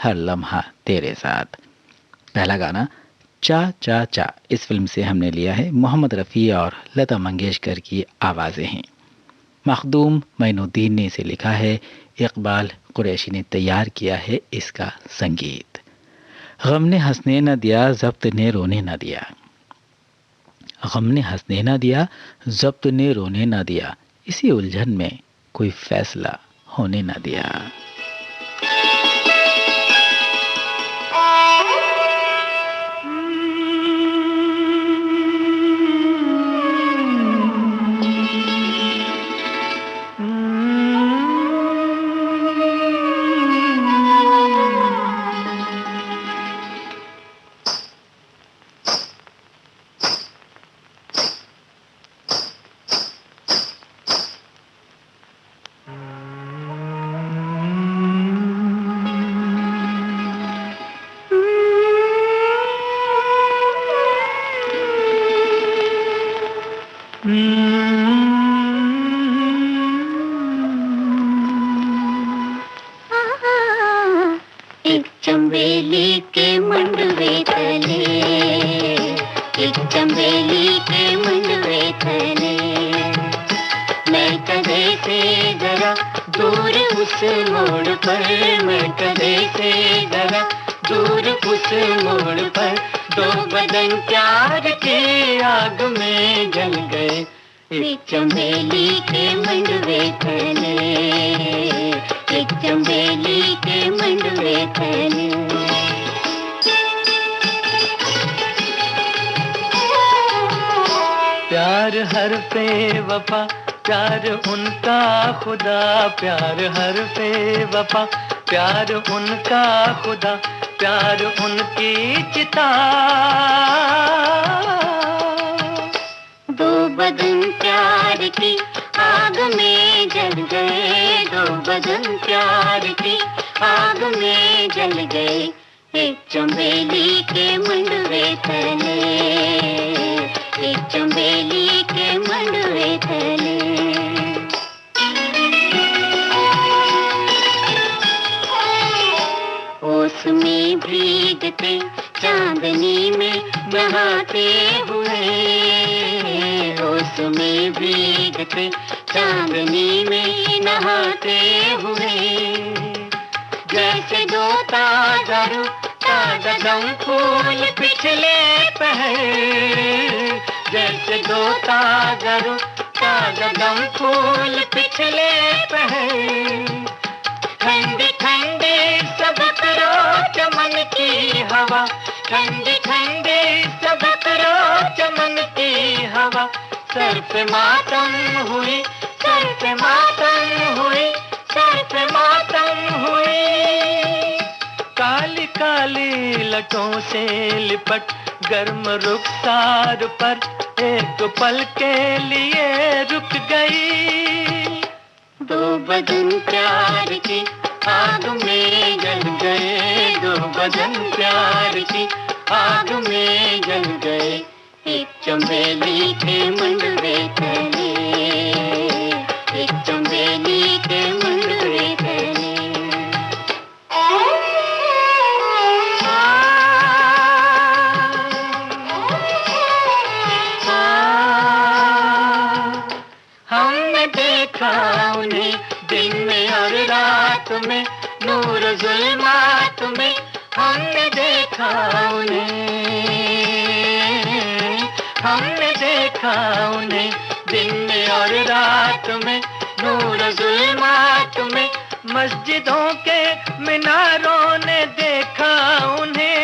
हर लम्हा तेरे साथ। पहला गाना चा चा चा इस फिल्म से हमने लिया है। मोहम्मद रफ़ी और लता मंगेशकर की आवाज़ें हैं। मखदूम मोइनुद्दीन ने इसे लिखा है। इकबाल कुरैशी ने तैयार किया है इसका संगीत। गम ने हंसने न दिया, ज़ब्त ने रोने न दिया। गम ने हंसने न दिया, ज़ब्त ने रोने न दिया, इसी उलझन में कोई फैसला होने न दिया। एक चंबेली के मंडवे तले, एक चंबेली के मंडवे तले, मैं कदे से जरा दूर उस मोड़ पर, मैं कदे से जरा दूर उस मोड़ पर, दो बदन प्यार के आग में जल गए, एक चंबेली के मंडवे तले, एक चंबेली के मंडवे तले। प्यार हर पे वफा, प्यार उनका खुदा, प्यार हर पे वफा, प्यार उनका खुदा, प्यार उनकी चिता। दो बदन प्यार की आग में जल गए, दो बदन प्यार की आग में जल गए, एक चंबेली के मंडवे तले, एक चंबेली के मंडवे तले। ओस में भीगते चांदनी में नहाते हुए, ओस में भीगते चांदनी में नहाते हुए, जैसे दो ताजा दम फूल पिछले पहर, जैसे दो ताजा दम फूल पिछले पहर, ठंडी ठंडी सबक रो चमन की हवा, ठंडी ठंडी सबक रो चमन की हवा, सर पे मातम हुई, सर पे मातम हुई, सर पे मातम हुई। काली काली लटों से लिपट गर्म रुखसार पर एक पल के लिए रुक गई, दो बदन प्यार की आग में जल गए, दो बदन प्यार की आग में जल गए, एक चंबेली के मंडवे तले, एक चंबेली के मंडवे तले। हमने देखा उन्हें दिन में और रात में, नूर जुल्मात में, हमने देखा उन्हें, हमने देखा उन्हें दिन में और रात में, नूर जुल्मात में, मस्जिदों के मीनारों ने देखा उन्हें,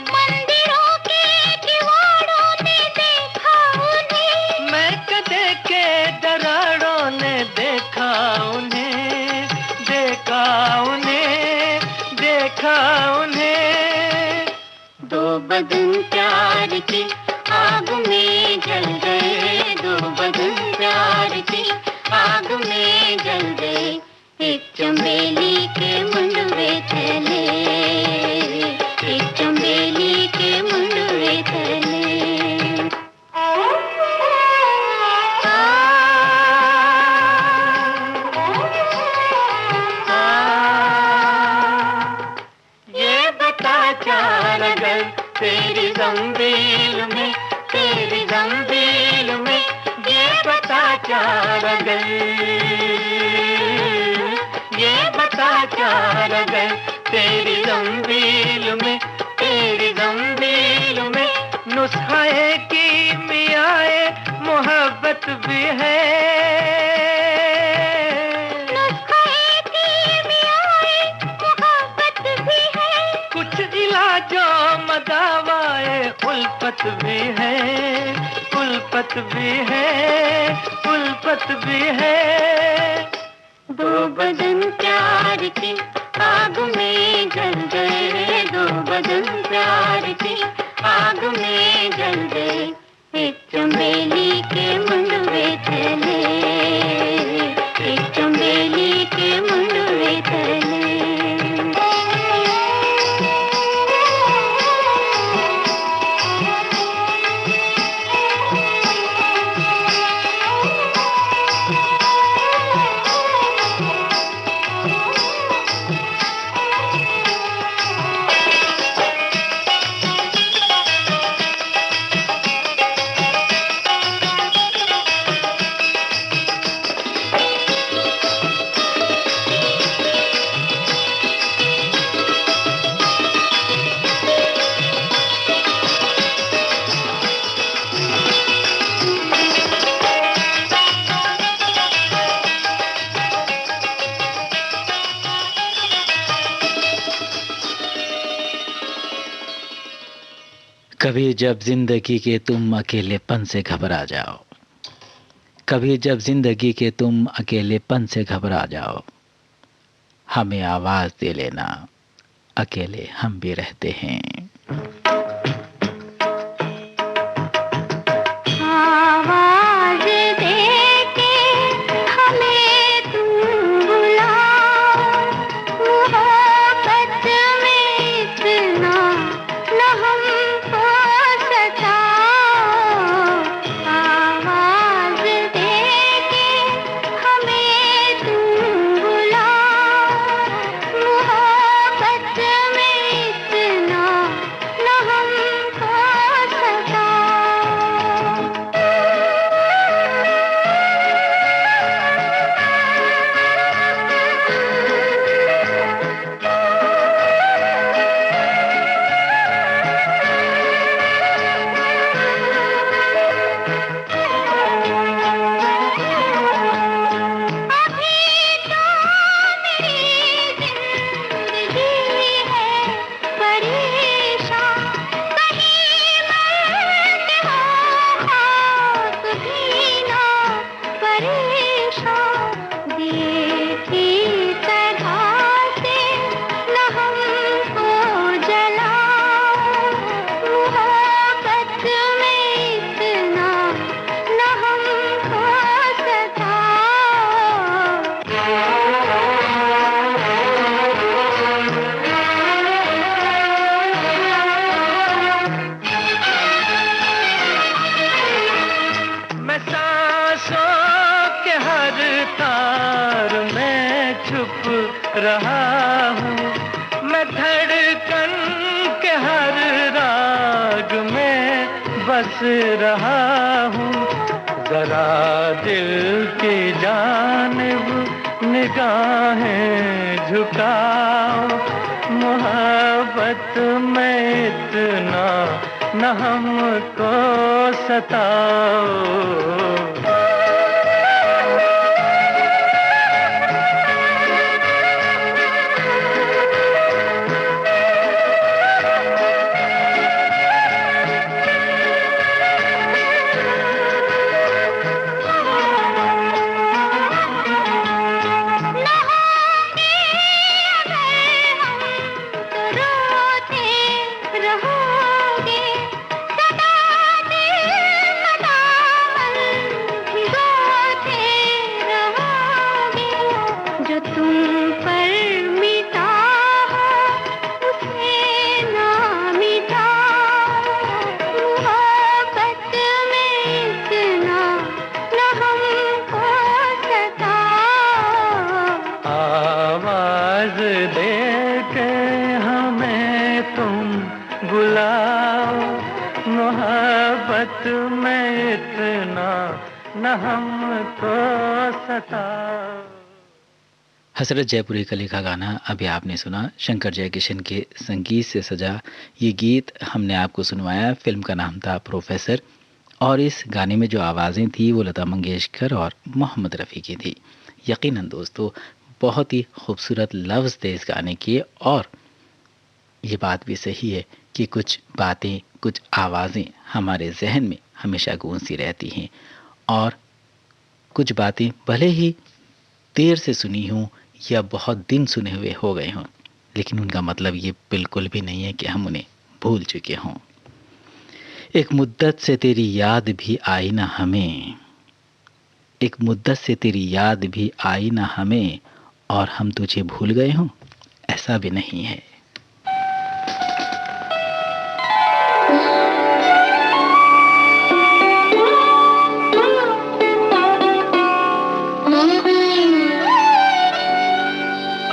मंदिरों के दीवारों ने देखा उन्हें, मैं कदे के दरारों ने देखा उन्हें, देखा उन्हें, देखा उन्हें। दो बदन प्यार की आग में जल गए, दो बदन प्यार की आग में जल गए, एक चंबेली के मंडवे तले, एक चंबेली के मंडवे तले। तेरी जंजीर में, तेरी जंजीर में ये बता क्या रह ये बता क्या रह तेरी जंजीर में, तेरी जंजीर में नुस्खे की मियाए मोहब्बत भी है, नुस्खे की मियाए मोहब्बत भी है, कुछ इलाजो मदावाए उल्फत भी है, उल्फत भी है, उल्फत भी है। दो बदन प्यार की आग में जल गए, दो बदन प्यार की आग में जल गए, एक चंबेली के मुंडवे तले, एक चंबेली के मुंडवे तले। कभी जब जिंदगी के तुम अकेलेपन से घबरा जाओ, कभी जब जिंदगी के तुम अकेलेपन से घबरा जाओ, हमें आवाज दे लेना, अकेले हम भी रहते हैं। आवाज दे के हमें तुम बुलाओ, मोहब्बत में इतना न हमको सताओ, आवाज दे के हमें तुम बुलाओ, मोहब्बत में इतना न हमको सताओ। मैं सांसों के हर तार में छुप रहा हूँ, मैं धड़कन के हर राग में बस रहा हूँ, जरा दिल की जानिब निगाहें झुकाओ, मोहब्बत में इतना न हमको सताओ। आवाज दे के हमें तुम बुला में इतना न हमको सता। हसरत जयपुरी का लिखा गाना अभी आपने सुना। शंकर जयकिशन के संगीत से सजा ये गीत हमने आपको सुनवाया। फिल्म का नाम था प्रोफेसर और इस गाने में जो आवाज़ें थी वो लता मंगेशकर और मोहम्मद रफ़ी की थी। यकीनन दोस्तों बहुत ही खूबसूरत लफ्ज़ थे इस गाने के और ये बात भी सही है कि कुछ बातें कुछ आवाज़ें हमारे जहन में हमेशा गूंजती रहती हैं और कुछ बातें भले ही देर से सुनी हों या बहुत दिन सुने हुए हो गए हों, लेकिन उनका मतलब ये बिल्कुल भी नहीं है कि हम उन्हें भूल चुके हों। एक मुद्दत से तेरी याद भी आई ना हमें, एक मुद्दत से तेरी याद भी आई ना हमें और हम तुझे भूल गए हों, ऐसा भी नहीं है।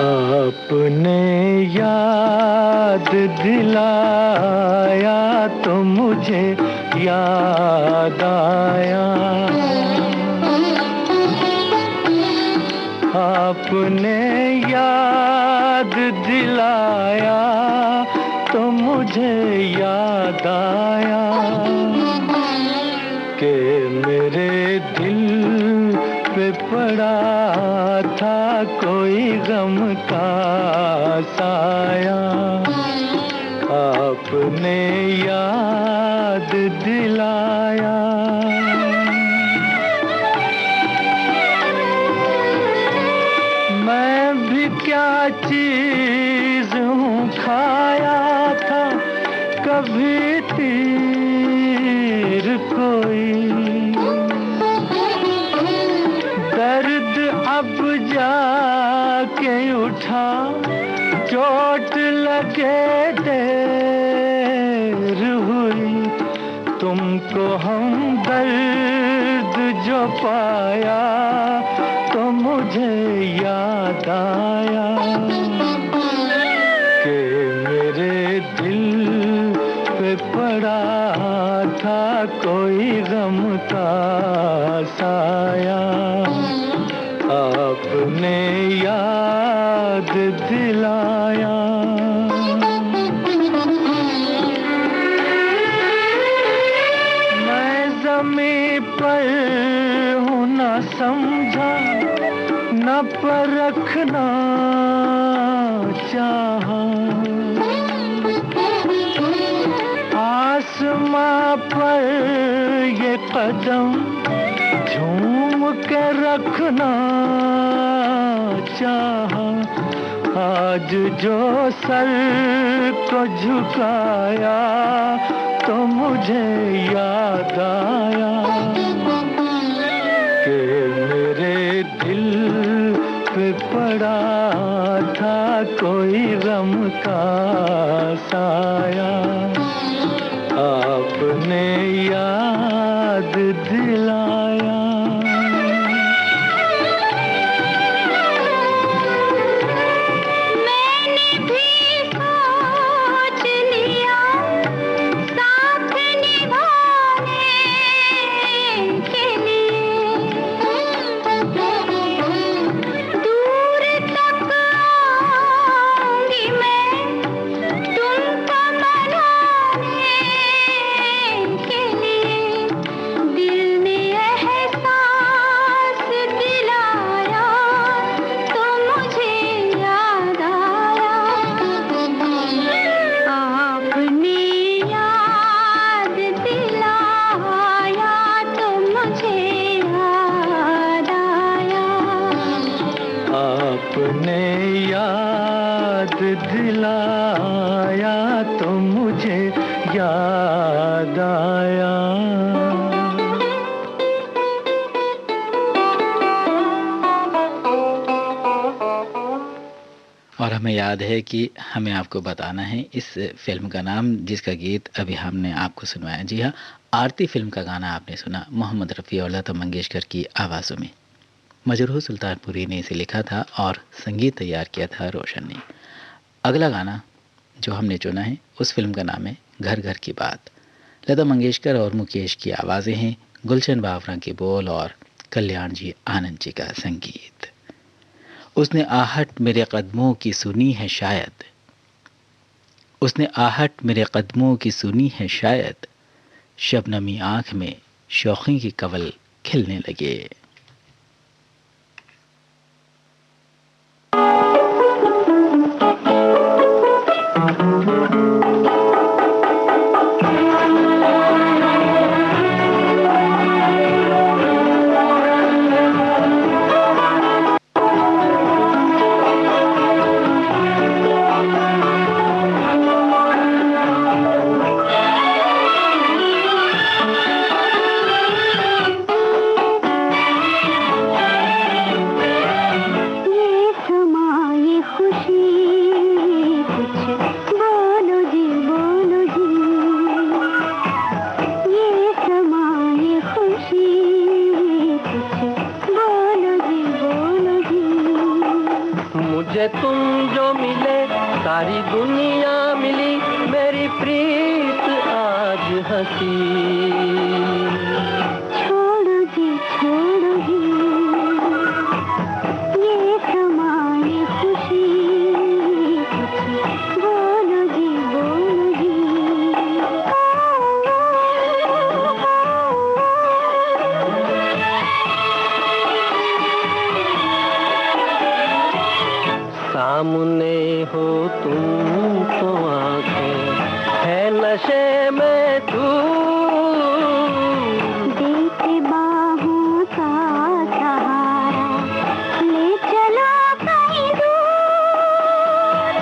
आपने याद दिलाया तो मुझे याद आया, आपने याद दिलाया तो मुझे याद आया कि मेरे दिल पे पड़ा था कोई गम का साया, आपने याद दिलाया। मैं भी क्या चीज हूँ खाया था कभी तीर कोई, दर्द अब जाके उठा चोट लगे देर हुई, तुमको हम दर्द जो पाया तो मुझे याद आया कि मेरे दिल पे पड़ा था कोई गम का साया, आपने याद दिलाया। मैं ज़मीं पर हूँ न समझा न परखना चाहा, आसमां पर ये कदम झूम के रखना चाहा, आज जो सर को झुकाया तो मुझे याद आया कि मेरे दिल पे पड़ा था कोई गम का साया, आपने याद दिलाया। दिलाया तो मुझे याद आया। और हमें याद है कि हमें आपको बताना है इस फिल्म का नाम जिसका गीत अभी हमने आपको सुनवाया। जी हाँ, आरती फिल्म का गाना आपने सुना मोहम्मद रफ़ी और लता मंगेशकर की आवाज़ों में। मजरूह सुल्तानपुरी ने इसे लिखा था और संगीत तैयार किया था रोशन ने। अगला गाना जो हमने चुना है उस फिल्म का नाम है घर घर की बात। लता मंगेशकर और मुकेश की आवाज़ें हैं, गुलशन बावरा के बोल और कल्याण जी आनंद जी का संगीत। उसने आहट मेरे कदमों की सुनी है शायद, उसने आहट मेरे कदमों की सुनी है शायद, शबनमी आंख में शौक़ी के कवल खिलने लगे। मुझे तुम जो मिले सारी दुनिया मिली, मेरी प्रीत आज हंसी। छोड़ो जी ये समा ये खुशी, कुछ बोलो जी सामने हो तुम तो आंखें है नशे में तू, देते बाहों का सहारा, ले चलो कहीं दूर।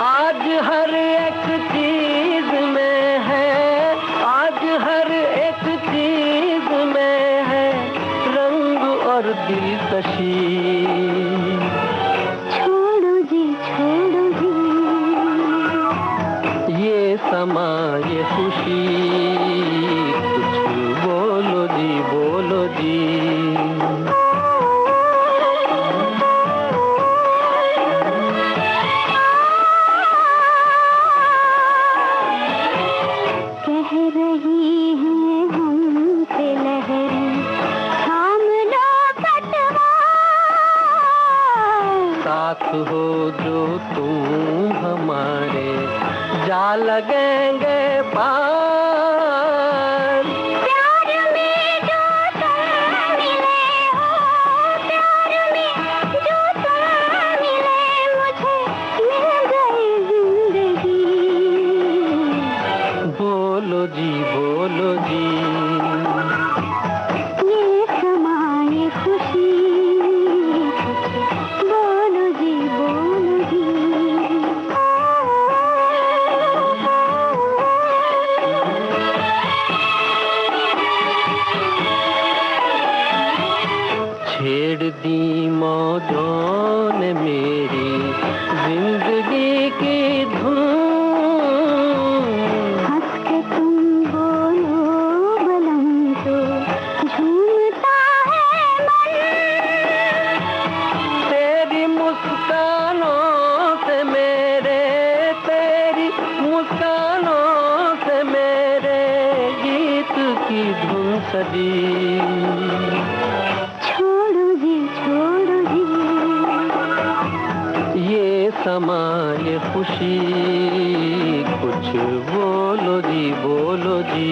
आज हर एक चीज में है, आज हर एक चीज में है रंग और दिलकशी। समा ये खुशी, कुछ बोलो जी बोलो जी। कह रही है हमसे लहरें, थाम लो पटवा, साथ हो जो तुम हमारे, जा लगेंगे पार। प्यार में जो तुम मिले हो, प्यार में जो तुम मिले, मुझे मिल गई जिंदगी। बोलो जी बोलो जी। ये समा ये खुशी, बोलो जी बोलो जी। छेड़ दी मौजों ने मेरी जिंदगी की धुन, हंस के तुम बोलो बलम तो झूमता है मन। तेरी मुस्कानों से मेरे, तेरी मुस्कानों से मेरे गीत की धुन सजी। समा ये खुशी, कुछ बोलो जी बोलो जी।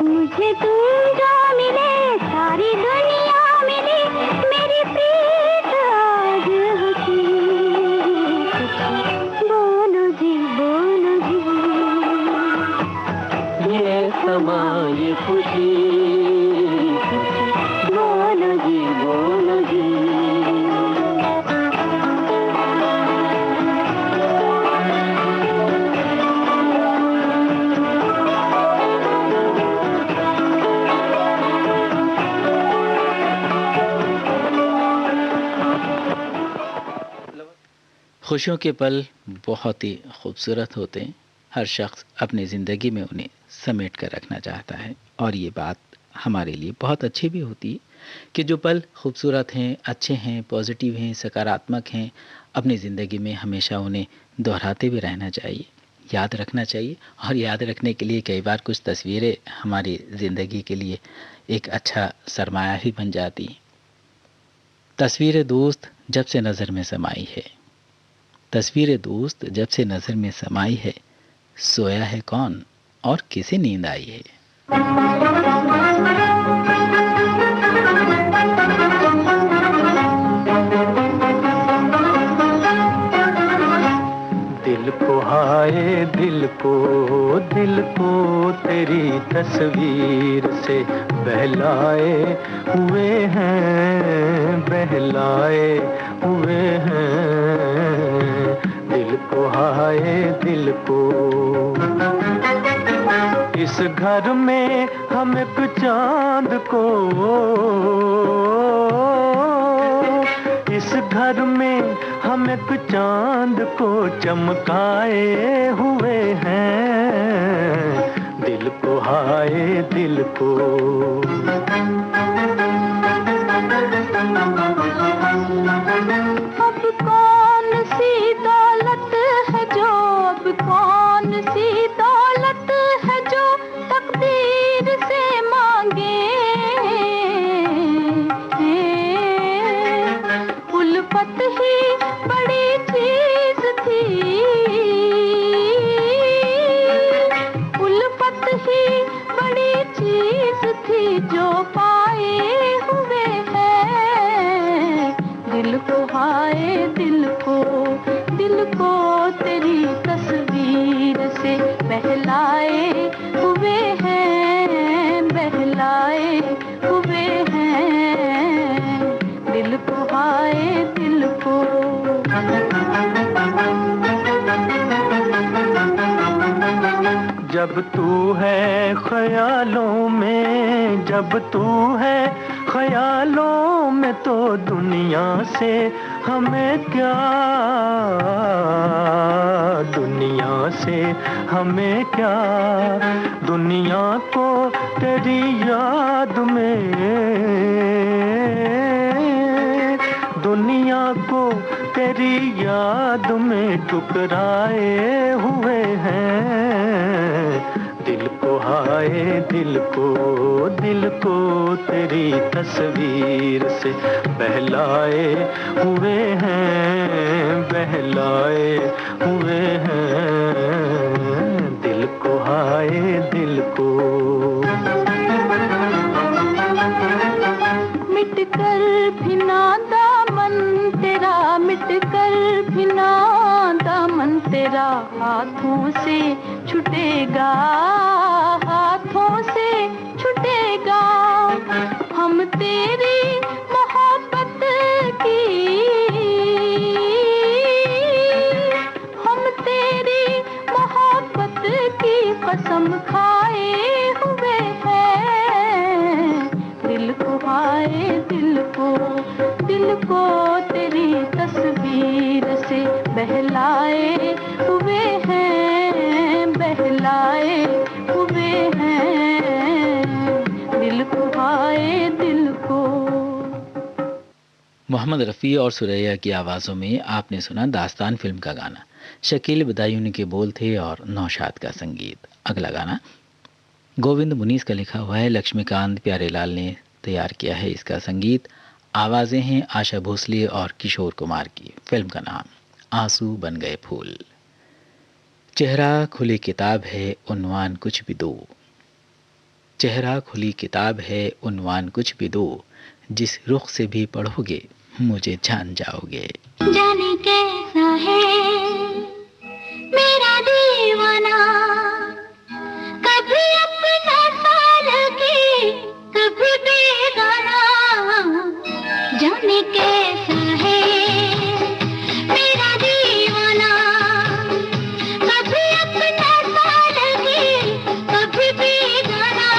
मुझे तुम जो मिले सारी दुनिया मिली, मेरी प्रीत आज हंसी। बोलो जी ये समा ये खुशी, बोलो जी बोलो जी। खुशियों के पल बहुत ही खूबसूरत होते हैं। हर शख्स अपनी ज़िंदगी में उन्हें समेट कर रखना चाहता है और ये बात हमारे लिए बहुत अच्छी भी होती है कि जो पल खूबसूरत हैं, अच्छे हैं, पॉजिटिव हैं, सकारात्मक हैं, अपनी ज़िंदगी में हमेशा उन्हें दोहराते भी रहना चाहिए। याद रखना चाहिए। और याद रखने के लिए कई बार कुछ तस्वीरें हमारी ज़िंदगी के लिए एक अच्छा सरमाया ही बन जाती हैं। तस्वीरें दोस्त जब से नज़र में समाई है, तस्वीरें दोस्त जब से नज़र में समाई है, सोया है कौन और किसे नींद आई है। दिल को हाय दिल को तेरी तस्वीर से बहलाए हुए हैं, बहलाए हुए हैं। दिल को हाय दिल को, इस घर में हम एक चांद को, इस घर में हम एक चांद को चमकाए हुए हैं। दिल को हाय दिल को। अब कौन सी दौलत है जो, अब कौन सी दौलत है जो तकदीर से मांगे। उल्फत ही बड़ी चीज थी, उल्फत ही बड़ी चीज थी जो पाए हुए हैं। दिल को हाय दिल को तेरी तस्वीर से बहलाए हुए हैं, बहलाए हुए हैं। दिल को हाय दिल को। जब तू है ख्यालों में, जब तू है ख्यालों में तो दुनिया से हमें क्या, दुनिया से हमें क्या। दुनिया को तेरी याद में, दुनिया को तेरी याद में ठुकराए हुए हैं। दिल को हाय दिल को तेरी तस्वीर से बहलाए हुए हैं, बहलाए हुए हैं। दिल को हाय दिल को। मिट कर भी ना दामन तेरा, मिट कर भी ना दामन तेरा हाथों से छूटेगा, हाथों से छूटेगा। हम तेरी मोहब्बत की, हम तेरी मोहब्बत की कसम खाए हुए हैं। दिल को हाय दिल को तेरी तस्वीर से बहलाए हुए हैं, बहलाए हुए हैं। दिल को हाय दिल को। मोहम्मद रफ़ी और सुरैया की आवाज़ों में आपने सुना दास्तान फिल्म का गाना। शकील बदायूनी के बोल थे और नौशाद का संगीत। अगला गाना गोविंद मुनीस का लिखा हुआ है, लक्ष्मीकांत प्यारेलाल ने तैयार किया है इसका संगीत। आवाज़ें हैं आशा भोसले और किशोर कुमार की। फिल्म का नाम आंसू बन गए फूल। चेहरा खुली किताब है उन्वान कुछ भी दो, चेहरा खुली किताब है उन्वान कुछ भी दो, जिस रुख से भी पढ़ोगे मुझे जान जाओगे। जाने कैसा है मेरा दीवाना, कभी अपना सा लगे कभी बेगाना। जाने कैसा है मेरा दीवाना, कभी अपना सा लगे कभी बेगाना।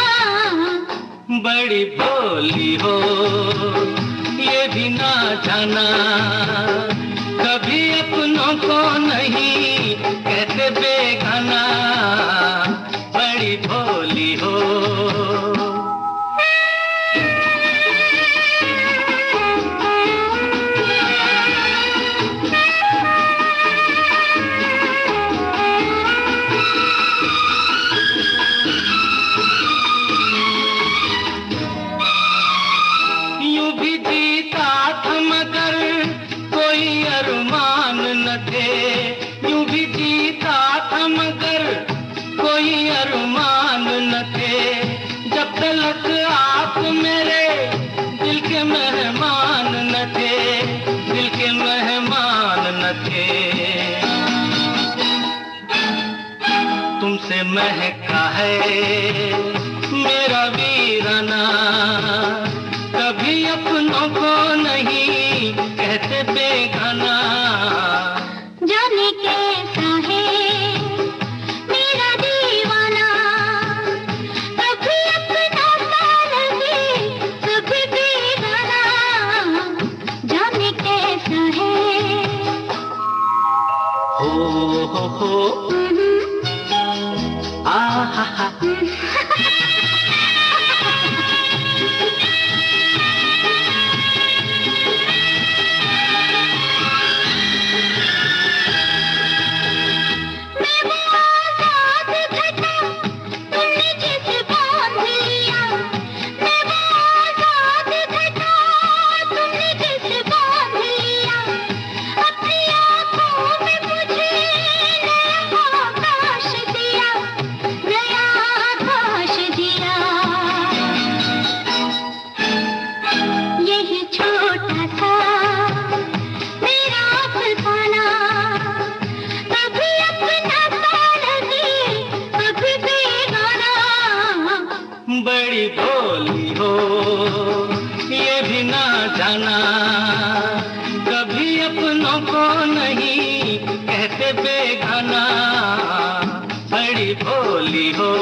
बड़ी भोली हो ये भी ना जाना, कभी अपनों को नहीं कहते बेगाना। बड़ी भोली हो। न थे, यूं भी जीता था मगर कोई अरमान न थे। जब तक आप मेरे दिल के मेहमान न थे, दिल के मेहमान न थे। तुमसे महका है मेरा वीराना, कभी अपनों को नहीं कहते बेगाना। जाने कैसा है मेरा दीवाना, कभी अपना सा लगे कभी बेगाना। जाने कैसा है हो आ हा हा। बड़ी भोली हो ये भी ना जाना, कभी अपनों को नहीं कहते बेगाना। बड़ी भोली हो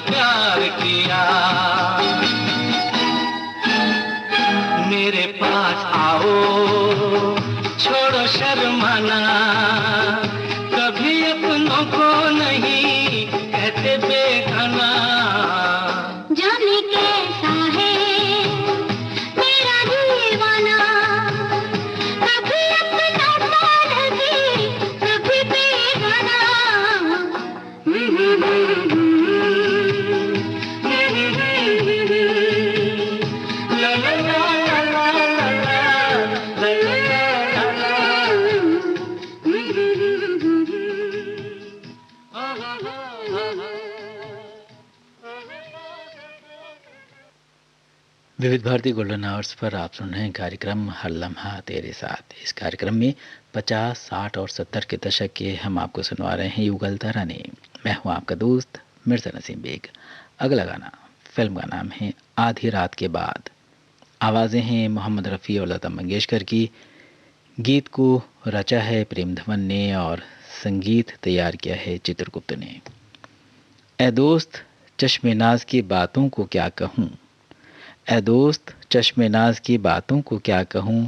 प्यार किया। मेरे पास आओ छोड़ो शर्माना, कभी अपनों को नहीं कहते बेगाना। जाने कैसा है मेरा दीवाना, कभी अपना सा लगे कभी बेगाना। विविध भारती गोल्डन आवर्स पर आप सुन रहे हैं कार्यक्रम हर लम्हा तेरे साथ। इस कार्यक्रम में 50, 60 और 70 के दशक के हम आपको सुनवा रहे हैं युगल तराने। मैं हूं आपका दोस्त मिर्ज़ा नसीम बेग। अगला गाना फिल्म का नाम है आधी रात के बाद। आवाज़ें हैं मोहम्मद रफ़ी और लता मंगेशकर की। गीत को रचा है प्रेम धवन ने और संगीत तैयार किया है चित्रगुप्त ने। ए दोस्त चश्मे नाज की बातों को क्या कहूँ, ए दोस्त चश्मे नाज की बातों को क्या कहूँ,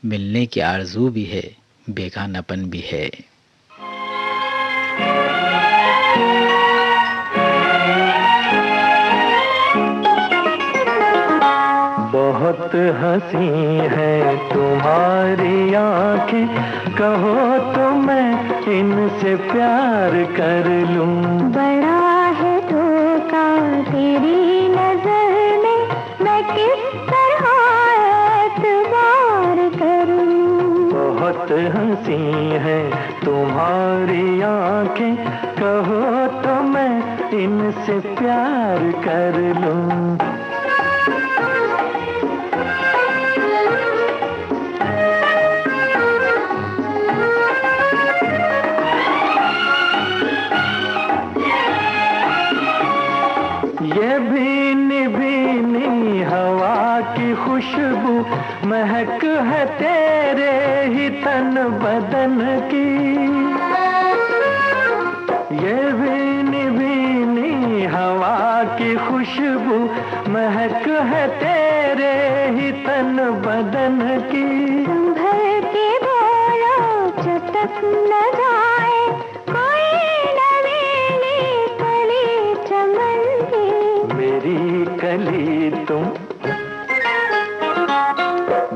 मिलने की आरज़ू भी है बेगानापन भी है। बहुत हंसी है तुम्हारी आंखें, कहो तो मैं इनसे प्यार कर लूं। बड़ा है धोखा तेरी नजर में, मैं किस तरह एतबार करूं। बहुत हंसी है तुम्हारी आंखें, कहो तो मैं इनसे प्यार कर लूं। ये भीनी भीनी हवा की खुशबू महक है तेरे ही तन बदन की, ये भीनी भीनी हवा की खुशबू महक है तेरे ही तन बदन की। संभल के बोलो चटक न जाए कोई नवीनी कली चमन की। मेरी कली तुम,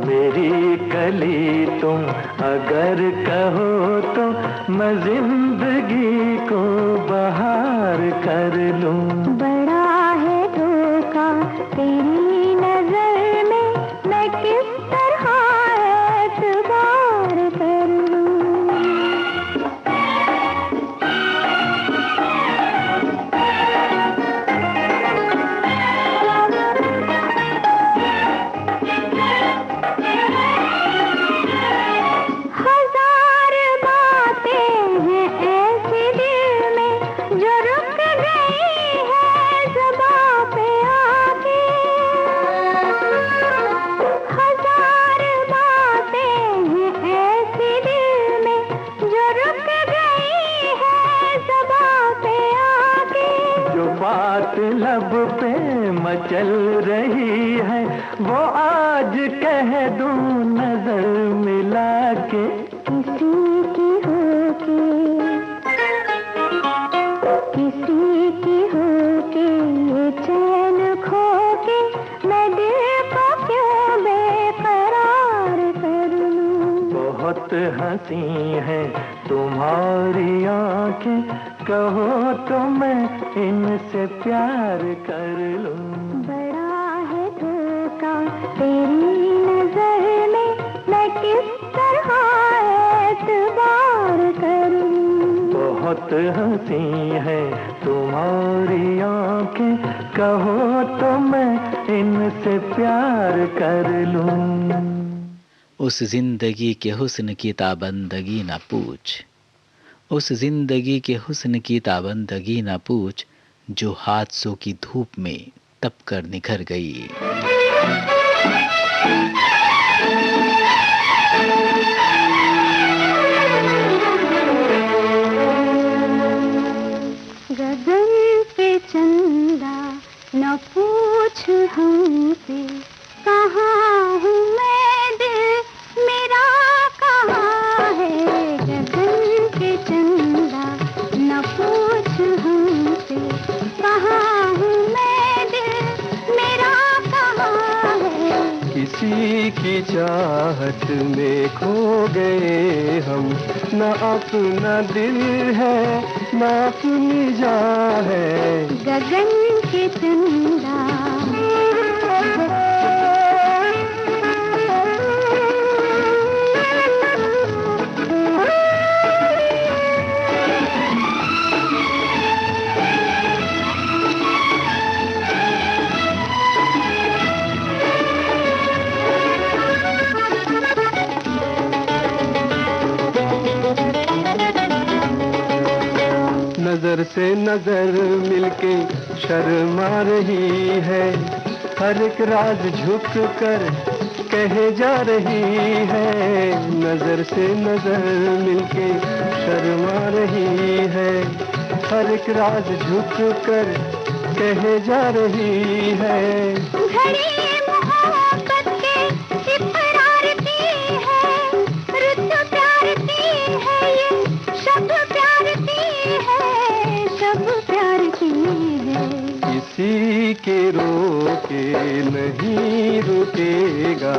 मेरी कली तुम अगर कहो तो मैं जिंदगी को बहार कर लूं। बड़ा है धोखा तेरी नजर में, मैं किस तरह एतबार कर लूं। बात लब पे मचल रही है वो आज कह दूं नजर मिला के। किसी की होके, किसी की होके ये चैन खो के, मैं दिल को क्यों बेकरार कर लूं। बहुत हंसी है तुम्हारी आंखें, कहो तो मैं इनसे प्यार कर लूं। बड़ा है धोखा तेरी नजर में, मैं किस तरह एतबार कर लूं। बहुत हंसी है तुम्हारी आंखें, कहो तो मैं इनसे प्यार कर लूं। उस जिंदगी के हुस्न की ताबंदगी न पूछ, उस जिंदगी के हुस्न की ताबंदगी न पूछ, जो हादसों की धूप में तप कर निखर गई। गगन पे चंदा न पूछ हमसे, कहाँ हूँ मैं दिल मेरा कहाँ है। गगन पे चंदा न पूछ हमसे, कहाँ हूँ मैं दिल मेरा कहाँ है। किसी की चाहत में खो गए हम, न अपना दिल है न अपनी जान है। गगन के चंदा नजर से नजर मिलके शर्मा रही है, हर एक राज झुक कर कहे जा रही है। नजर से नजर मिलके शर्मा रही है, हर एक राज झुक कर कहे जा रही है। घड़ी मोहब्बत के इकरार की है, रुत प्यार की है, ये शब प्यार की है, शब प्यार की है। किसी के रोके नहीं रुकेगा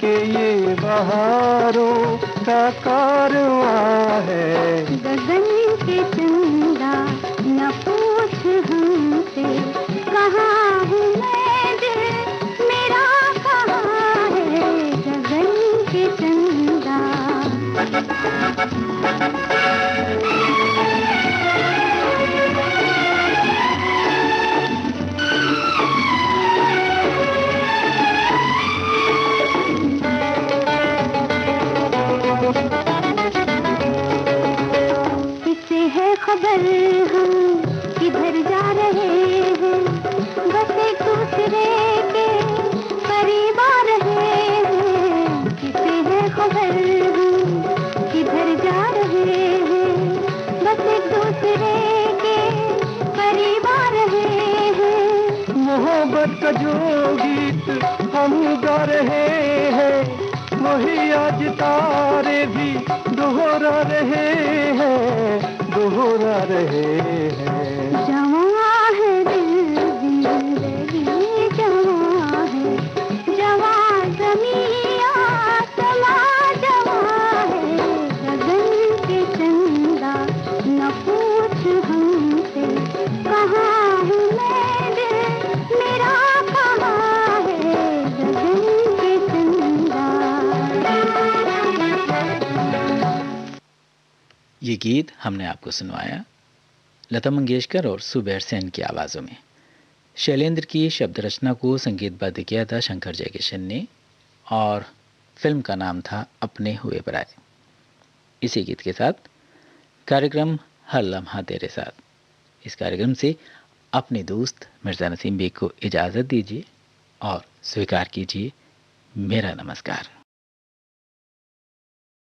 कि ये बहारों का कारवां है। गगन के चंदा न पूछ हमसे, कहाँ हूँ मैं दिल मेरा कहाँ है। गगन के चंदा किसे है खबर हम किधर जा रहे हैं, बस एक दूसरे के करीब आ रहे हैं। किसे है खबर हम मोहब्बत का जो गीत हम गा रहे हैं, वही आज तारे भी दोहरा रहे हैं, दोहरा रहे हैं। जवां है दिल जिंदगी, जवां है, जवां ज़मीं आसमां, जवां है गगन के चंदा। न पूछ हमसे कहाँ हूँ मैं, दिल मेरा कहाँ है गगन के चंदा। ये गीत हमने आपको सुनवाया लता मंगेशकर और सुबैर सेन की आवाज़ों में। शैलेंद्र की शब्द रचना को संगीतबद्ध किया था शंकर जयकिशन ने और फिल्म का नाम था अपने हुए पराए। इसी गीत के साथ कार्यक्रम हर लम्हा तेरे साथ, इस कार्यक्रम से अपने दोस्त मिर्ज़ा नसीम बेग को इजाज़त दीजिए और स्वीकार कीजिए मेरा नमस्कार।